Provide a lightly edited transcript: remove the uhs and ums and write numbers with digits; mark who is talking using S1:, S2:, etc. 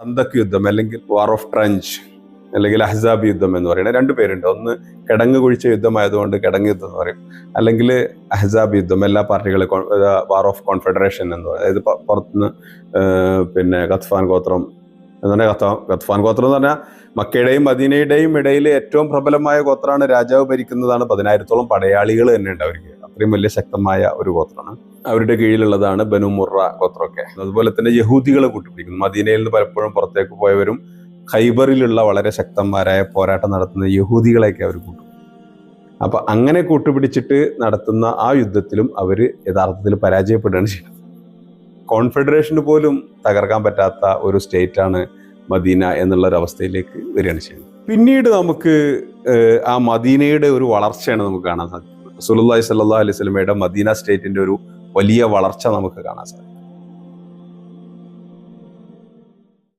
S1: ഹന്തക് യുദ്ധം അല്ലെങ്കിൽ war of trench അല്ലെങ്കിൽ അഹ്സാബ് യുദ്ധം എന്ന് പറയുന്നത് രണ്ട് പേരുണ്ട്. ഒന്ന് കിടങ്ങ് കുഴിച്ച യുദ്ധമായതുകൊണ്ട് കിടങ്ങ് യുദ്ധം എന്ന് പറയും, അല്ലെങ്കിൽ അഹ്സാബ് യുദ്ധം, എല്ലാ പാർട്ടികളും വാർ ഓഫ് കോൺഫെഡറേഷൻ എന്ന് പറയും. അതായത് പുറത്തുനിന്ന് പിന്നെ ഗത്ഫാൻ ഗോത്രം എന്ന് പറഞ്ഞാൽ ഗത്ഫാൻ ഗോത്രം എന്ന് പറഞ്ഞാൽ മക്കയുടെയും മദീനയുടെയും ഇടയിൽ ഏറ്റവും പ്രബലമായ ഗോത്രമാണ്. രാജാവ് ഭരിക്കുന്നതാണ്. 10,000-ഓളം പടയാളികൾ തന്നെ ഉണ്ട് അവർക്ക്. അത്രയും വലിയ ശക്തമായ ഒരു ഗോത്രമാണ്. അവരുടെ കീഴിലുള്ളതാണ് ബനു മുറ ഗോത്രമൊക്കെ. അതുപോലെ തന്നെ യഹൂദികളെ കൂട്ടുപിടിക്കുന്നു. മദീനയിൽ നിന്ന് പലപ്പോഴും പുറത്തേക്ക് പോയവരും ഖൈബറിലുള്ള വളരെ ശക്തന്മാരായ പോരാട്ടം നടത്തുന്ന യഹൂദികളെയൊക്കെ അവർ കൂട്ടുപിടിക്കും. അപ്പൊ അങ്ങനെ കൂട്ടുപിടിച്ചിട്ട് നടത്തുന്ന ആ യുദ്ധത്തിലും അവർ യഥാർത്ഥത്തിൽ പരാജയപ്പെടുകയാണ് ചെയ്യുന്നത്. കോൺഫെഡറേഷന് പോലും തകർക്കാൻ പറ്റാത്ത ഒരു സ്റ്റേറ്റാണ് മദീന എന്നുള്ള ഒരു അവസ്ഥയിലേക്ക് വരികയാണ് ചെയ്യുന്നത്. പിന്നീട് നമുക്ക് ആ മദീനയുടെ ഒരു വളർച്ചയാണ് നമുക്ക് കാണാൻ സാധിക്കുന്നത്. റസൂലുള്ളാഹി സ്വല്ലല്ലാഹു അലൈഹി വസല്ലമയുടെ മദീന സ്റ്റേറ്റിന്റെ ഒരു വലിയ വളർച്ച നമുക്ക് കാണാൻ സാധിക്കും.